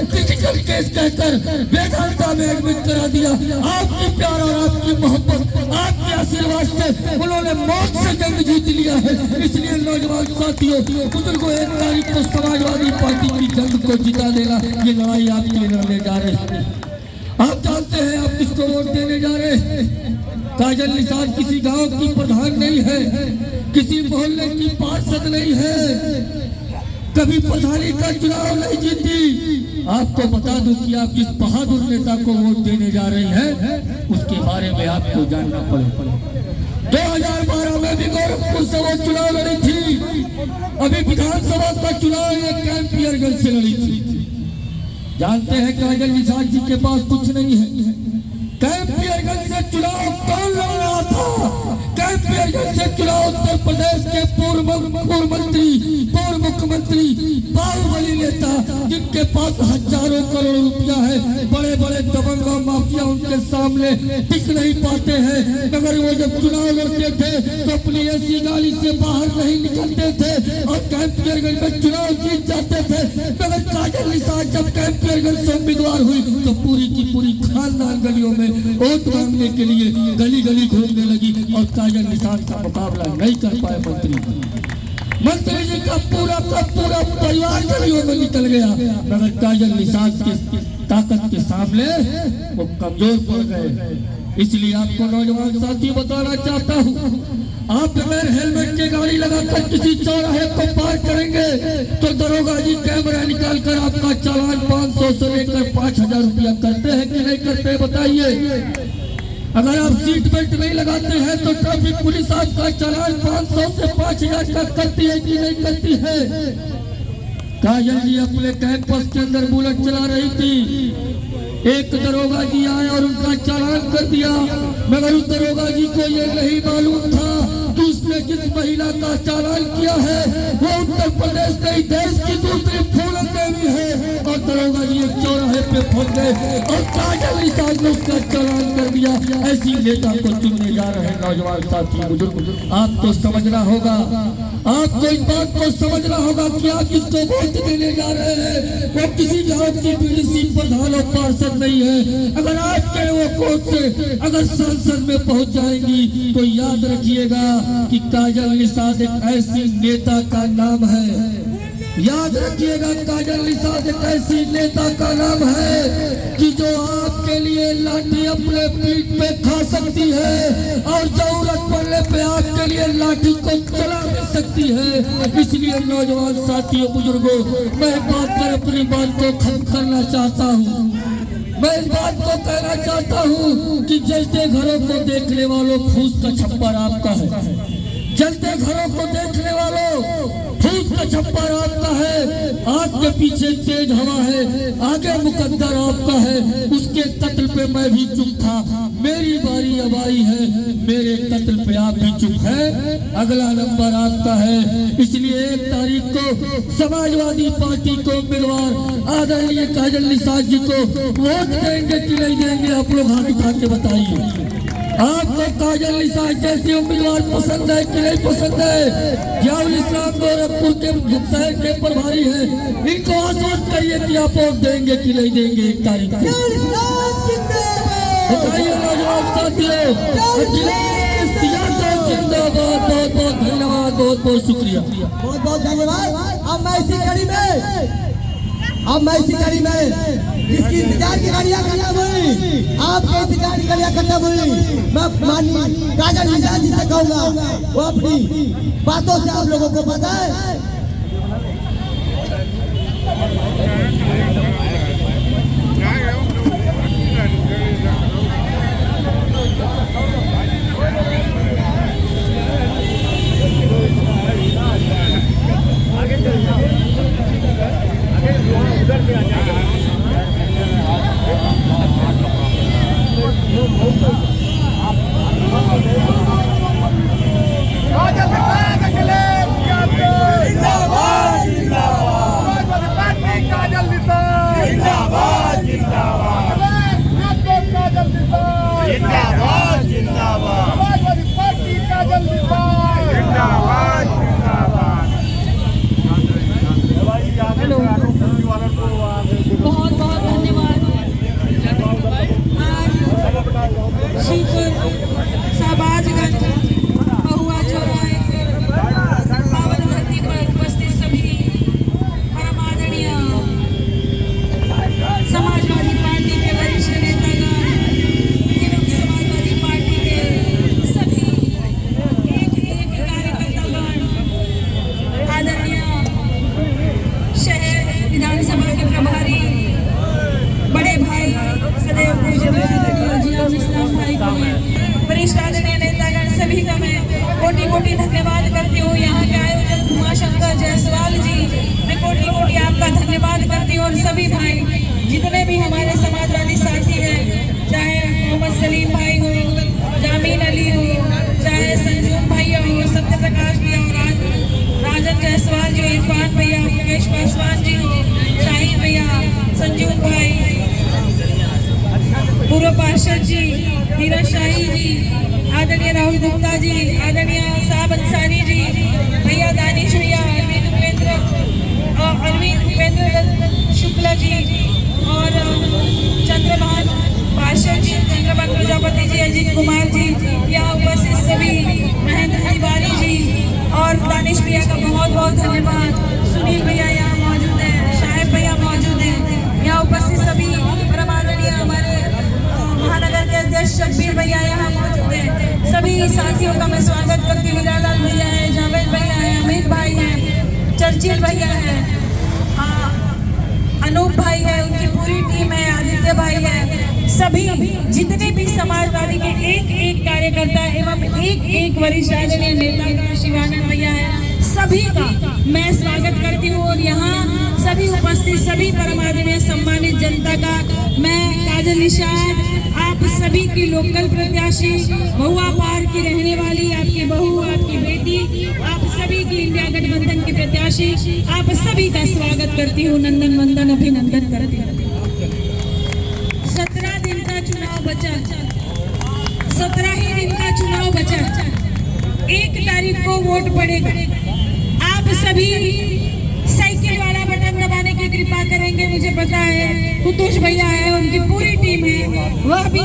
Physical case कहकर वेदांता में admit करा दिया। आपकी प्यार और आपकी मोहब्बत, आपके आशीर्वाद से उन्होंने मौत से जंग जीत लिया है। इसलिए नौजवान साथियों, बुजुर्गों, 1 तारीख को समाजवादी पार्टी की जंग को जिता देना, ये लड़ाई आपके लिए लड़ने जा रहे हैं। आप जानते हैं आप किसको वोट देने जा रहे हैं। काजल निषाद किसी गांव की प्रधान नहीं है, किसी मोहल्ले की पार्षद नहीं है, कभी प्रधानी का चुनाव नहीं जीती। आपको बता दूं कि आप जिस बहादुर नेता को वोट देने जा रहे हैं उसके बारे में आपको जानना पड़ेगा। 2012 में भी गोरखपुर से वो चुनाव लड़ी थी। अभी विधानसभा का चुनाव एक कैंपियरगंज से लड़ी थी। जानते हैं काजल निषाद जी के पास कुछ नहीं है। कैंपियरगंज से चुनाव कौन लड़ रहा था? कैंपियरगंज से चुनाव उत्तर प्रदेश के पूर्व मुख्यमंत्री बाहुबली नेता, जिनके पास हजारों करोड़ रुपया है, बड़े बड़े दबंग और माफिया उनके सामने टिक नहीं पाते हैं। मगर वो जब चुनाव लड़ते थे तो अपनी ऐसी गाड़ी से बाहर नहीं निकलते थे और कैंपियरगंज में चुनाव जीत जाते थे। मगर काजल निषाद जब कैंपियरगंज से उम्मीदवार हुई तो पूरी की पूरी खानदान गलियों में वोट मांगने के लिए गली गली घूमने लगी और काजल निषाद का मुकाबला नहीं कर पाए। मंत्री जी का पूरा परिवार गलियों में निकल गया, मगर काजल निषाद की ताकत के सामने वो कमजोर पड़ गए। इसलिए आपको नौजवान साथी बताना चाहता हूँ, आप बगैर हेलमेट के गाड़ी लगाकर किसी चौराहे को पार करेंगे तो दरोगा जी कैमरा निकाल कर आपका चालान 500 से लेकर 5000 रुपया करते हैं कि नहीं करते, बताइए। अगर आप सीट बेल्ट नहीं लगाते हैं तो ट्रैफिक पुलिस आपका चालान 500 से 5000 का करती है कि नहीं करती है। काजल जी अपने कैंपस के अंदर बुलेट चला रही थी, एक दरोगा जी आए और उनका चालान कर दिया। मगर उस दरोगा जी को ये नहीं मालूम था कि उसने जिस महिला का चालान किया है वो उत्तर प्रदेश नहीं देश की दूसरी फूलन देवी है। और दरोगा जी एक चौराहे पे पहुंच गए और काजल निषाद ने उसका चालान कर दिया। ऐसी नेता को चुनने जा रहे हैं नौजवान साथी बुजुर्ग, आपको समझना होगा, आपको इस बात को समझना होगा कि आप किसको वोट देने जा रहे हैं। वो किसी गांव की बीडीसी प्रधान और पार्षद नहीं है। अगर आपके वो कोर्ट से अगर संसद में पहुंच जाएंगी तो याद रखिएगा कि काजल निषाद एक ऐसी नेता का नाम है। याद रखिएगा काजल निषाद एक ऐसी नेता का नाम है कि जो आपके लिए लाठी अपने पीठ पे खा सकती है और जरूरत पड़ने पे आपके लिए लाठी को चला भी सकती है। इसलिए नौजवान साथियों बुजुर्गों, मैं अपनी बात को खत्म करना चाहता हूँ। मैं इस बात को कहना चाहता हूँ कि जलते घरों को देखने वालों फूस का छप्पर आपका है। जलते घरों को देखने वालों फूस का छप्पर आपका है। आपके पीछे तेज हवा है, आगे मुकद्दर आपका है। उसके कत्ल पे मैं भी चुप था, मेरी बारी अब आई है, मेरे कत्ल पे आप भी चुप है। अगला नंबर आपका है। इसलिए 1 तारीख को समाजवादी पार्टी को उम्मीदवार आदरणीय काजल निषाद जी को वोट देंगे कि नहीं देंगे, आप लोग हाथ उठा के बताइए। आपको काजल निषाद जैसे उम्मीदवार पसंद है कि नहीं पसंद है? जियाउल इस्लाम गोरखपुर के शहर के प्रभारी है, इनको आश्वस्त करिए कि आप वोट देंगे कि नहीं देंगे 1 तारीख को। बताइए नौजवान साथियों, जिंदाबाद। बहुत बहुत धन्यवाद, बहुत बहुत शुक्रिया, बहुत बहुत धन्यवाद। अब मैं इसी कड़ी में इसकी इंतजार की गाड़ियाँ खत्म हुई, आपके इंतजार की गाड़ियाँ खत्म हुई। मैं माननीय काजल निषाद जी से कहूँगा, वो अपनी बातों से आप लोगों को पता है। बहुत सभी भाई जितने भी हमारे समाजवादी साथी हैं, चाहे मोहम्मद सलीम भाई हो, जामीन अली हो, चाहे संजूम भैया हो, सत्य प्रकाश भैया हो, राजन जायसवाल जी, इरफान भैया, मुकेश पासवान जी हो, शाहीन भैया, संजूम भाई, पूर्व पार्षद जी, नीरज शाही जी, आदरणीय राहुल गुप्ता जी, आदरणीय साहब अंसारी जी, भैया दानिश भैया, अरविंद भूपेंद्र शुक्ला जी और चंद्रभान पार्षद जी, चंद्रभान प्रजापति जी, अजीत कुमार जी, यहाँ उपस्थित सभी, महेंद्र तिवारी जी और दानिश भैया का बहुत बहुत धन्यवाद। सुनील भैया यहाँ मौजूद हैं, शाहिब भैया मौजूद हैं, यहाँ उपस्थित सभी परम आदरणीय हमारे महानगर के अध्यक्ष शब्बीर भैया यहाँ मौजूद हैं। सभी साथियों का मैं स्वागत करती हूँ। हीरालाल भैया है, जावेद भैया है, अमित भाई है, चर्चिल भैया है, अनूप भाई है, उनकी पूरी टीम है, आदित्य भाई है, सभी जितने भी समाजवादी के एक एक कार्यकर्ता एवं एक एक वरिष्ठ आदरणीय नेता शिवानंद भैया है, सभी का मैं स्वागत करती हूँ। और यहाँ सभी उपस्थित सभी परम आदरणीय सम्मानित जनता का मैं काजल निषाद, आप सभी की लोकल प्रत्याशी, महुआ पार की रहने वाली आपकी बहू, आपकी बेटी, आप सभी की इंडिया गठबंधन की प्रत्याशी, आप सभी का स्वागत करती हूँ, नंदन वंदन अभिनंदन करती हूँ। 17 दिन का चुनाव बचा, 17 ही दिन का चुनाव बचा, 1 तारीख को वोट पड़ेगा। आप सभी साइकिल वाला बटन दबाने की कृपा करेंगे। मुझे पता है कुतुष भैया है, उनकी पूरी टीम है, वह भी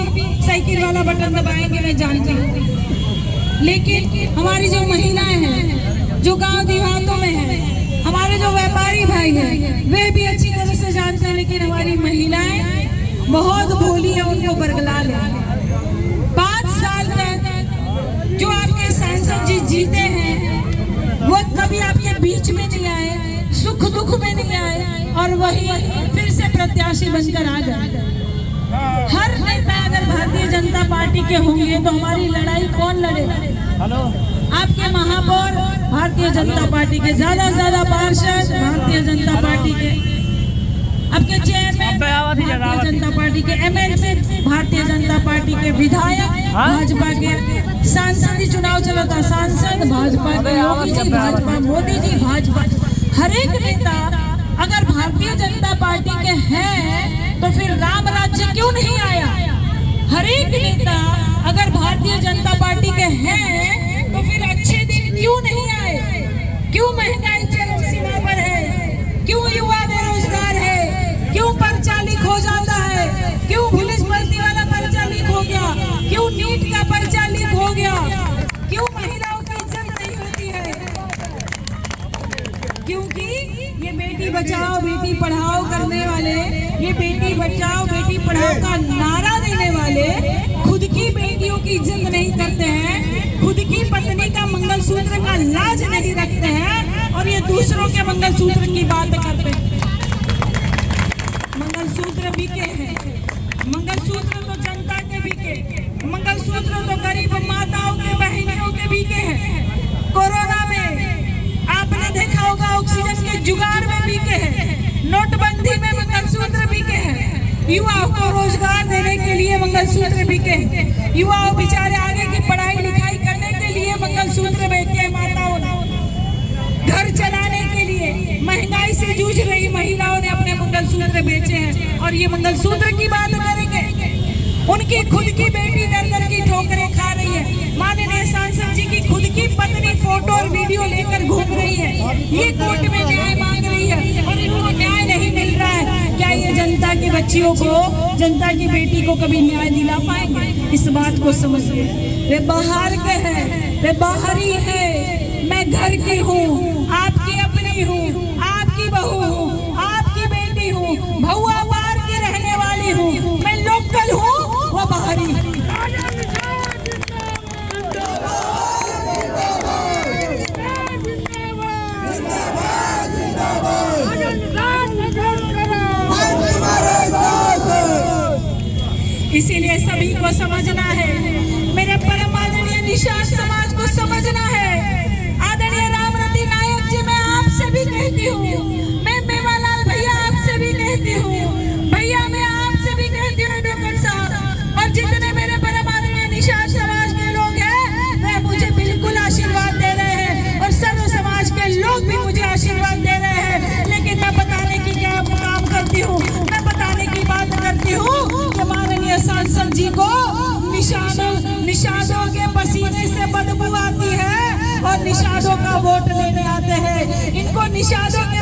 साइकिल वाला बटन दबाएंगे, मैं जानती हूँ। लेकिन हमारी जो महिलाएं हैं, जो गांव देहातों में हैं, हमारे जो व्यापारी भाई हैं, वे भी अच्छी तरह से जानते हैं। लेकिन हमारी महिलाएं बहुत भोली है, उनको बरगला ले। 5 साल तक जो आपके सांसद जी जीते हैं, वो कभी आपके बीच में नहीं आए, सुख दुख में नहीं आए, और वही फिर से प्रत्याशी बनकर आ गए। हर नेता अगर भारतीय जनता पार्टी के होंगे तो हमारी लड़ाई कौन लड़ेगा? आपके महापौर भारतीय जनता पार्टी के, ज्यादा से ज्यादा पार्षद भारतीय जनता पार्टी के, आपके चेयरमैन भारतीय जनता पार्टी के, एमएलसी भारतीय जनता पार्टी के, विधायक भाजपा के, सांसद चुनाव चला था, सांसद भाजपा के, योगी जी भाजपा, मोदी जी भाजपा। हर एक नेता अगर भारतीय जनता पार्टी के हैं तो फिर राम राज्य क्यों नहीं आया? हर एक नेता अगर भारतीय जनता पार्टी के हैं तो फिर अच्छे दिन क्यों नहीं आए? क्यों महंगाई चरम सीमा पर है? क्यों युवा बेरोजगार है? क्यों पर्चा लीक हो जाता है? क्यों पुलिस भर्ती वाला पर्चा लीक हो गया? क्यों नीट का पर्चा लीक हो गया? क्यों महिलाओं की इज्जत नहीं होती है? क्योंकि ये बेटी बचाओ बेटी पढ़ाओ करने वाले, ये बेटी बचाओ बेटी पढ़ाओ का नारा देने वाले खुद की बेटियों की इज्जत नहीं करते हैं, खुद की पत्नी का मंगलसूत्र का लाज नहीं रखते हैं, और ये दूसरों के मंगलसूत्र की बात करते हैं। मंगलसूत्र बिके हैं, मंगलसूत्र तो जनता के बिके, मंगलसूत्र तो गरीब माताओं के बहनियों के बिके हैं। कोरोना में आपने देखा होगा ऑक्सीजन के जुगाड़ में बिके हैं, नोटबंदी में मंगलसूत्र बिके हैं, युवाओं को रोजगार देने के लिए मंगलसूत्र बिके हैं, युवाओं बेचारे आगे की पढ़ाई लिखाई करने के लिए मंगलसूत्र बेचे हैं, माताओं ने घर चलाने के लिए महंगाई से जूझ रही महिलाओं ने अपने मंगलसूत्र बेचे हैं। और ये मंगलसूत्र की बात करेंगे, उनकी खुद की बेटी दर की ठोकरें खा रही है। माननीय सांसद जी की खुद की पत्नी फोटो और वीडियो लेकर घूम रही है, ये कोर्ट में न्याय मांग रही है और इनको न्याय नहीं मिल रहा है। क्या ये जनता की बच्चियों को, जनता की बेटी को कभी न्याय दिला पाएंगे? इस बात को समझिए। वे बाहर के हैं, वे बाहरी है, मैं घर की हूँ, आपकी अपनी हूँ, आपकी बहू हूँ, आपकी बेटी हूँ, भहुआ पार की रहने वाली हूँ, मैं लोकल हूँ, वो बाहरी। इसीलिए सभी को समझना है, मेरे परम आदरणीय निषाद समाज को समझना है। आदरणीय रामरती नायक जी, मैं आपसे भी कहती हूँ, मैं सांसद जी को निषादों के पसीने से बदबू आती है और निषादों का वोट लेने आते हैं। इनको निषादों के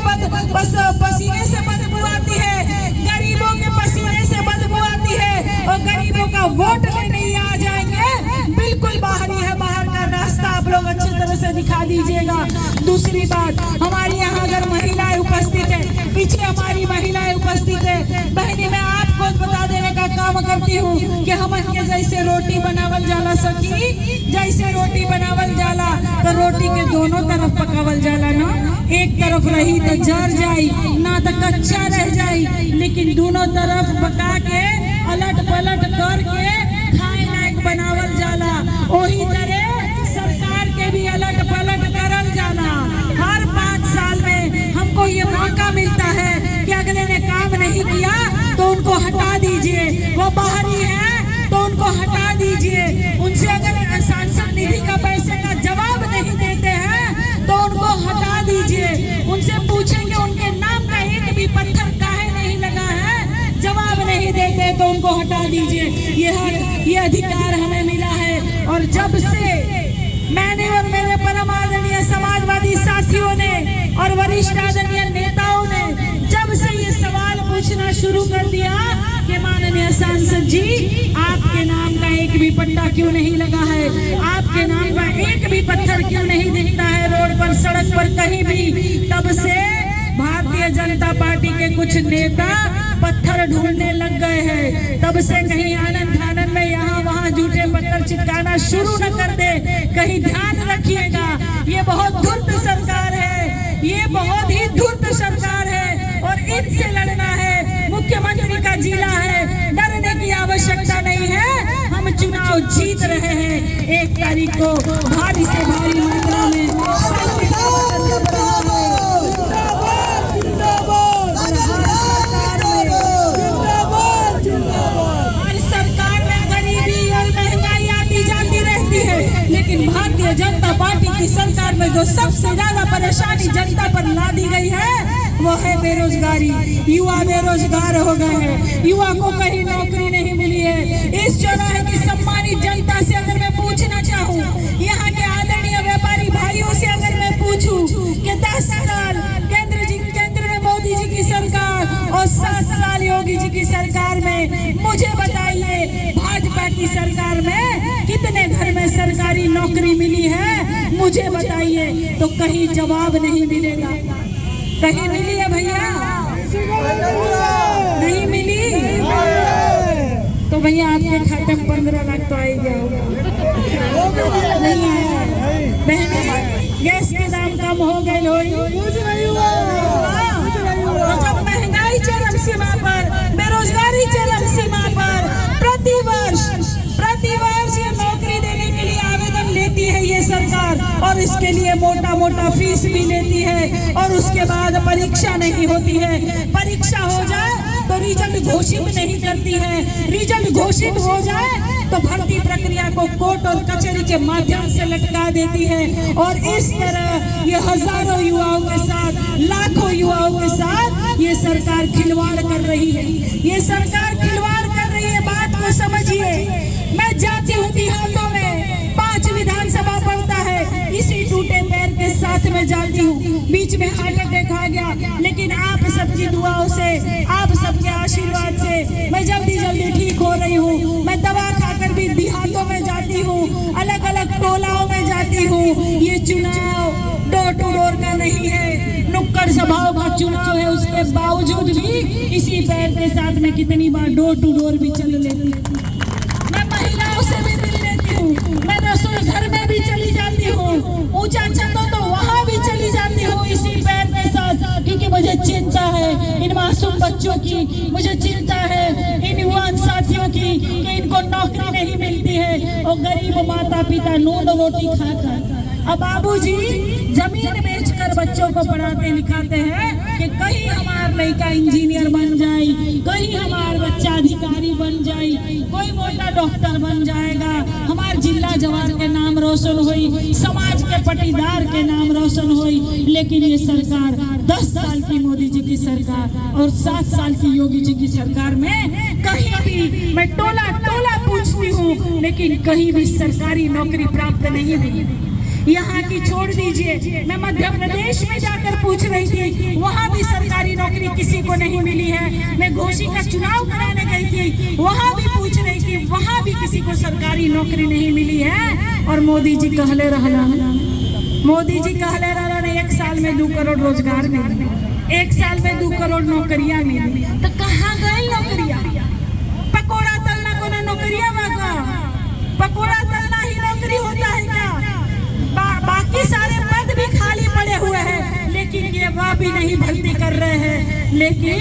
पसीने से बदबू आती है, गरीबों के पसीने से बदबू आती है और गरीबों का वोट लेने ही आ जाएंगे। बिल्कुल बाहरी है, बाहर का रास्ता आप लोग अच्छी तरह से दिखा दीजिएगा। दूसरी बात, हमारी यहाँ अगर महिलाएं उपस्थित है, पीछे हमारी महिलाएं उपस्थित है, बहनी मैं आपको बता देने का काम करती हूँ कि हम के जैसे रोटी बनावल जाला सकी, जैसे रोटी बनावल जाला तो रोटी के दोनों तरफ पकावल जाला ना, एक तरफ रही तो जर जाई ना तो कच्चा रह जाई, लेकिन दोनों तरफ पका के अलट पलट करके खाए लायक बनावल जाला। वही तरह सरकार के भी अलट पलट करल जाला। हर 5 साल में हमको ये मौका मिलता है कि अगले ने काम नहीं किया तो उनको हटा दीजिए, वो बाहरी है तो उनको हटा दीजिए। उनसे अगर सांसद निधि का पैसे का जवाब नहीं देते हैं तो उनको हटा दीजिए। उनसे पूछेंगे उनके नाम का एक भी पत्थर काहे नहीं लगा है, जवाब नहीं देते तो उनको हटा दीजिए। ये अधिकार हमें मिला है और जब से मैंने और मेरे परम आदरणीय समाजवादी साथियों ने और वरिष्ठ आदरणीय नेताओं ने जब से ये सवाल पूछना शुरू कर दिया कि माननीय सांसद जी आपके नाम का एक भी पट्टा क्यों नहीं लगा है, आपके नाम का एक भी पत्थर क्यों नहीं दिखता है रोड पर, सड़क पर कहीं भी, तब से भारतीय जनता पार्टी के कुछ नेता पत्थर ढूंढने लग गए हैं। तब से कहीं आनंद फानंद में यहाँ वहाँ झूठे पत्थर चिपकाना शुरू न कर दे, कहीं ध्यान रखिएगा। ये बहुत धूर्त सरकार है, ये बहुत ही धूर्त सरकार है और इनसे लड़ना है। मुख्यमंत्री का जिला है, डरने की आवश्यकता नहीं है। हम चुनाव जीत रहे हैं। 1 तारीख को भारी से भारी मात्रा में लेकिन भारतीय जनता पार्टी की सरकार में जो सबसे ज्यादा परेशानी जनता पर ला दी गई है वो है बेरोजगारी। युवा बेरोजगार हो गए हैं, युवा को कहीं नौकरी नहीं मिली है। इस चौराहे की सम्मानित जनता से अगर मैं पूछना चाहूँ, यहाँ के आदरणीय व्यापारी भाइयों से अगर मैं पूछूं कि 10 साल केंद्र में मोदी जी की सरकार और 7 साल योगी जी की सरकार में, मुझे बताइए भाजपा की सरकार में कितने घर में सरकारी नौकरी मिली है, मुझे बताइए। तो कहीं जवाब नहीं मिलेगा। कहीं मिली है भैया? नहीं मिली तो भैया आपके खाते में 15 लाख तो आ ही गया होगा। नहीं आया बहने, गैस के दाम कम हो गए तो जब महंगाई चरम सीमा पर, बेरोजगारी चरम सीमा पर, प्रतिवर्ष ये नौकरी देने के लिए आवेदन लेती है ये सरकार और इसके लिए मोटा फीस भी लेती है और उसके बाद परीक्षा नहीं होती है। परीक्षा हो जाए तो रिजल्ट घोषित नहीं करती है, रिजल्ट घोषित हो जाए तो भर्ती प्रक्रिया को कोर्ट और कचहरी के माध्यम से लटका देती है। और इस तरह ये हजारों युवाओं के साथ, लाखों युवाओं के साथ ये सरकार खिलवाड़ कर रही है। ये सरकार खिलवाड़ कर रही है, बात को समझिए। मैं जाती हूँ देहातों में, 5 विधानसभा पड़ता है, इसी टूटे पैर के साथ में जाती हूँ। बीच में हार्ट अटैक आ गया, लेकिन आप सबकी दुआओं से, आप सबके आशीर्वाद से मैं जल्दी ठीक हो रही हूँ। मैं दवा खाकर भी देहातों में जाती हूँ, अलग अलग टोलाओं में जाती हूँ। ये चुनाव डोर टू डोर का नहीं है, नुक्कड़ सभाओं का चुनाव है। उसके बावजूद भी इसी पैर के साथ में कितनी बार डोर टू डोर भी चल लेती हूँ। मैं महिलाओं से भी मिल लेती हूँ, मैं रसोई घर में भी चली जाती हूँ, ऊंचा छतों तो वहाँ भी चली जाती हूँ इसी पैर के साथ, क्योंकि मुझे चिंता है इन मासूम बच्चों की, मुझे चिंता है इन युवान साथियों की कि इनको नौकरी नहीं मिलती है और गरीब माता पिता नून रोटी खाकर। अब बाबूजी जमीन बेचकर बच्चों को पढ़ाते लिखाते हैं कि कहीं हमारा लड़का इंजीनियर बन जाए, कहीं हमारा बच्चा अधिकारी बन जाए, कोई मोटा डॉक्टर बन जाएगा, हमारे जिला जवान के नाम रोशन रोशन होई, समाज के पटीदार के नाम रोशन होई। लेकिन ये सरकार 10 साल की मोदी जी की सरकार और 7 साल की योगी जी की सरकार में कहीं भी मैं टोला टोला पूछती हूँ, लेकिन कहीं भी सरकारी नौकरी प्राप्त नहीं हुई। यहाँ की छोड़ दीजिए, मैं मध्य प्रदेश में जाकर पूछ रही थी, वहाँ भी सरकारी नौकरी किसी को नहीं मिली है। मैं घोषी का चुनाव कराने गई थी, वहाँ भी पूछ रही थी, वहाँ भी किसी को सरकारी नौकरी नहीं मिली है। और मोदी जी कहले रहला, मोदी जी कहले रहला ने 1 साल में 2 करोड़ रोजगार मिले, 1 साल में 2 करोड़ नौकरियां मिली। तो कहाँ गई नौकरियां? पकोड़ा तलना को नौकरियां मांगा, पकोड़ा तलना ही नौकरी होता है क्या? बाकी सारे पद भी खाली पड़े हुए हैं, लेकिन ये वह भी नहीं भर्ती कर रहे हैं। लेकिन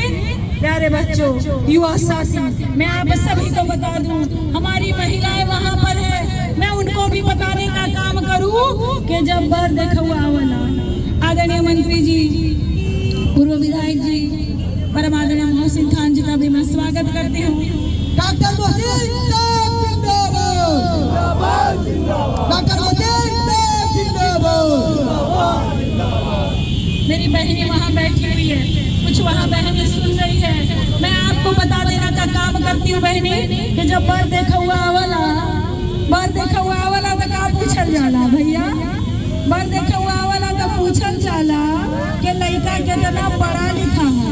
प्यारे बच्चों, युवा साथी, मैं आप सभी को बता दूं, हमारी महिलाएं वहां पर है, मैं उनको भी बताने का काम करूं कि जब बर देखा हुआ वाला आदरणीय मंत्री जी, पूर्व विधायक जी, परम आदरणीय मोहसिन खान जी का भी मैं स्वागत करती हूँ। डॉक्टर मोहसिन साहब जिंदाबाद, डॉक्टर मोहसिन साहब जिंदाबाद। मेरी बहनें वहाँ बैठी हुई है, कुछ वहाँ बहनें सुन रही है। मैं आपको बता देना का काम करती हूँ बहनें कि जब बर देखा हुआ वाला, बर देखा हुआ वाला तो का पूछल जाला भैया, बर देखा हुआ वाला तो पूछल जाला कि लड़का कितना पढ़ा लिखा है।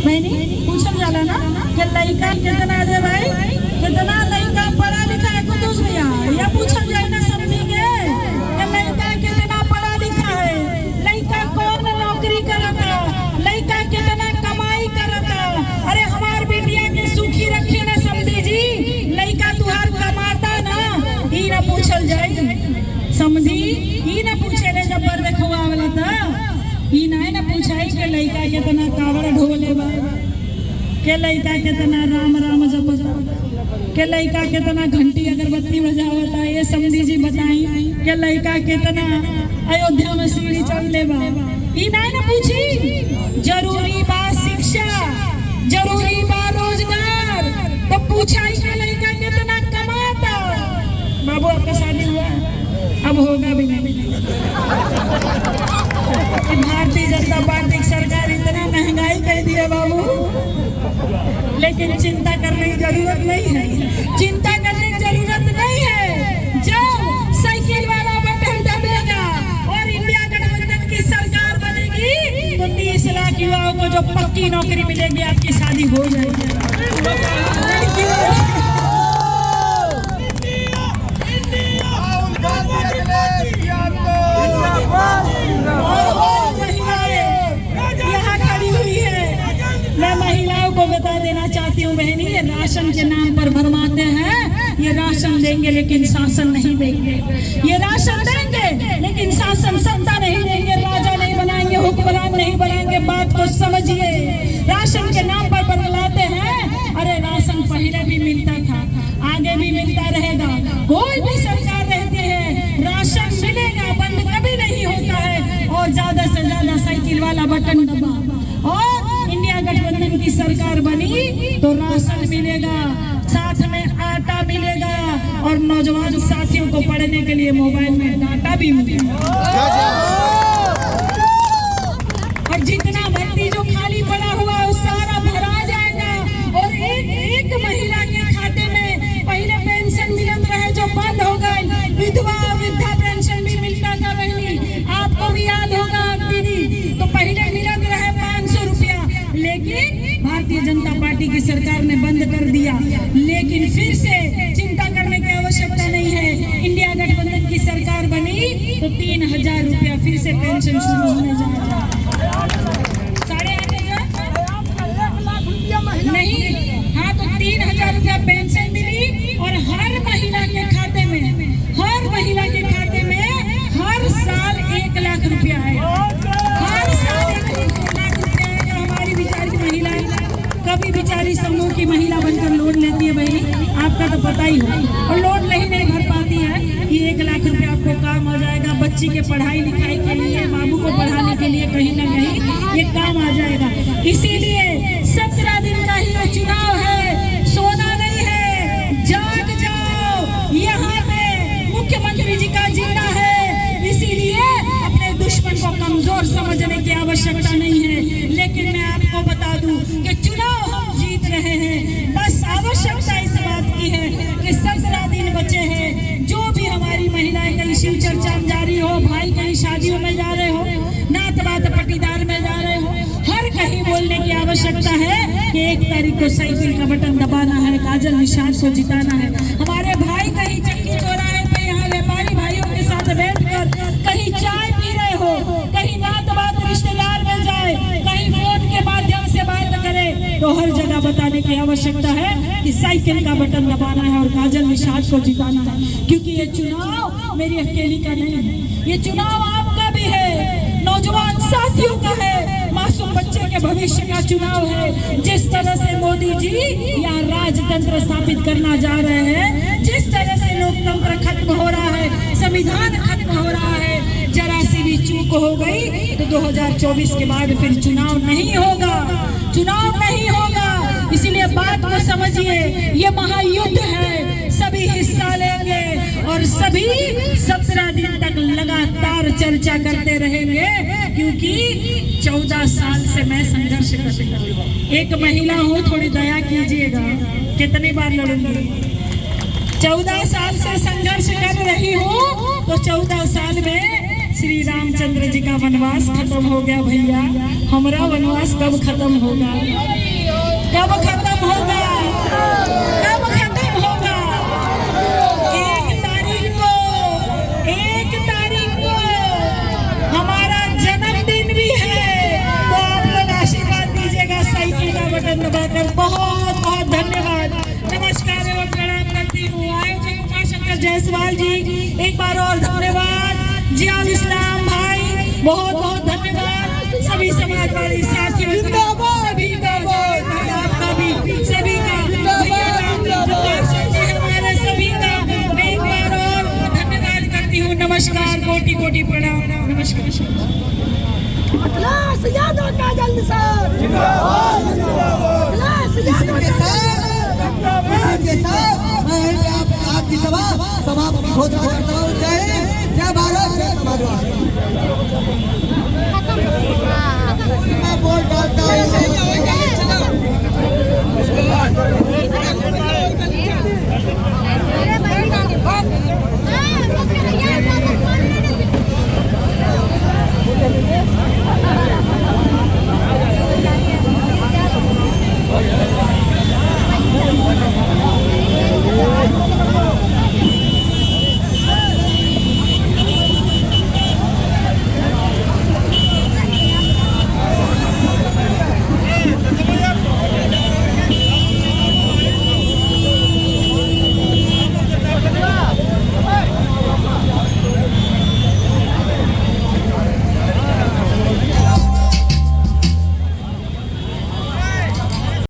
बहनी पूछल जाला ना कि लड़का कितना दे भाई, कितना लड़का पढ़ा लिखा है कुछ भैया, या पूछल जाए ना समझी के कि लड़का कितना पढ़ा लिखा है, लड़का कौन नौकरी करता, लड़का कितना कमाई करता। अरे हमार बेटिया के सुखी रखी ना समझी जी, लड़का तुहार कमाता ना, ही ना पूछल जाए समझी, ही ना पूछे ले जब बर देखवा वाला था, ही ना पूछाई के लड़का कितना कावड़ ढोले बा, के लड़का कितना राम राम जपता, के लड़का कितना घंटी अगरबत्ती बजावता है। ये समझी जी बताई के लड़का कितना अयोध्या में सीढ़ी चढ़ ले बा, ही ना पूछी। जरूरी बा शिक्षा, जरूरी बा रोजगार, तो पूछाई के लड़का कितना कमाता। बाबू आपका शादी हुआ, अब होगा भी नहीं। भारतीय जनता पार्टी की सरकार इतना महंगाई कर दी है बाबू, लेकिन चिंता करने की जरूरत नहीं है, चिंता करने की जरूरत नहीं है। जब साइकिल वाला बटन दबेगा और इंडिया गठबंधन की सरकार बनेगी तो 30 लाख युवाओं को जो पक्की नौकरी मिलेगी, आपकी शादी हो जाएगी। मैं महिलाओं को बता देना चाहती हूँ बहनी, ये राशन के नाम पर भरमाते हैं, ये राशन देंगे लेकिन शासन नहीं देंगे, ये राशन देंगे लेकिन शासन सत्ता नहीं देंगे, राजा नहीं बनाएंगे, हुक्मरान नहीं बनाएंगे। बात को समझिए, राशन के नाम पर बदलाते हैं। अरे राशन पहले भी मिलता था, आगे भी मिलता रहेगा, कोई भी सरकार रहती है राशन मिलेगा, बंद कभी नहीं होता है। और ज्यादा से ज्यादा साइकिल वाला बटन दबा और इंडिया गठबंधन की सरकार बनी तो राशन मिलेगा, साथ में आटा मिलेगा और नौजवान साथियों को पढ़ने के लिए मोबाइल में डाटा भी मिलेगा। और जितना भर्ती जो खाली पड़ा हुआ है सारा भरा जाएगा। और एक महिला के खाते में पहले पेंशन मिलत रहे जो बंद हो गए, विधवा वृद्धा पेंशन भी मिलता था बहनी, आपको भी याद होगा दीदी, तो पहले मिलत रहे 500 रुपया, लेकिन भारतीय जनता पार्टी की सरकार ने बंद कर दिया। लेकिन फिर से चिंता करने की आवश्यकता नहीं है, इंडिया गठबंधन की सरकार बनी तो 3000 रुपया फिर से पेंशन शुरू होने जा रहा है। 8.5 नहीं, हाँ तो 3000 रुपया पेंशन मिली और हर महिला के खाते में, हर महिला के खाते में हर साल 1 लाख रुपया है, हर साल 1 लाख रुपया है। जो हमारी बेचारी महिला कभी बेचारी समूह की महिला बनकर लोन लेती है भाई, आपका तो पता ही हो, और लोन नहीं भर पाती है, ये 1 लाख रुपया आपको काम आ जाएगा। बच्ची के पढ़ाई लिखाई के लिए, बाबू को पढ़ाने के लिए कहीं ना कहीं ये काम आ जाएगा। इसीलिए 17 दिन का ही चुनाव है, सोना नहीं है, जाग जाओ। यहाँ पे मुख्यमंत्री जी का आवश्यकता है कि 1 तारीख को साइकिल का बटन दबाना है, काजल निषाद को जिताना है। हमारे भाई कहीं चक्की चौराहे पे यहाँ व्यापारी भाइयों के साथ बैठकर कहीं चाय पी रहे हो, कहीं नात बात रिश्तेदार मिल जाए, कहीं फोन के माध्यम से बात करे, तो हर जगह बताने की आवश्यकता है कि साइकिल का बटन दबाना है और काजल निषाद को जिताना है। क्योंकि ये चुनाव मेरी अकेली का नहीं है, ये चुनाव आपका भी है, नौजवान साथियों का है, मासूम बच्चे के भविष्य का चुनाव है। जिस तरह से मोदी जी यहाँ राजतंत्र स्थापित करना जा रहे हैं, जिस तरह से लोकतंत्र खत्म हो रहा है, संविधान खत्म हो रहा है, जरा सी भी चूक हो गई तो 2024 के बाद फिर चुनाव नहीं होगा, चुनाव नहीं होगा। इसीलिए बात को समझिए, ये महायुद्ध है, सभी हिस्सा लेंगे और सभी 17 दिन तक लगातार चर्चा करते रहेंगे। क्योंकि 14 साल से मैं संघर्ष कर रही हूँ, एक महिला हूँ, थोड़ी दया कीजिएगा, कितनी बार लड़ूंगी। 14 साल से संघर्ष कर रही हूँ, तो 14 साल में श्री रामचंद्र जी का वनवास खत्म हो गया। भैया हमारा वनवास कब खत्म होगा, कब खत्म होगा, कब खत्म होगा? 1 तारीख को हमारा जन्मदिन भी है, तो आप लोग आशीर्वाद दीजिएगा साइकिल का बटन दबाकर। बहुत बहुत धन्यवाद, नमस्कार एवं प्रणाम करती हूँ। आयोजक उमाशंकर जायसवाल जी, एक बार और धन्यवाद। जियाउल इस्लाम भाई, बहुत बहुत धन्यवाद। सभी समाजवादी साथियों सभी का आपका भी, सभी का हमारे सभी का मैं एक बार और धन्यवाद करती हूँ। नमस्कार, कोटि कोटि प्रणाम, नमस्कार। आपकी सभा समाप्त घोषणा करता हूँ। जय हिंद, जय भारत, जय समाजवाद।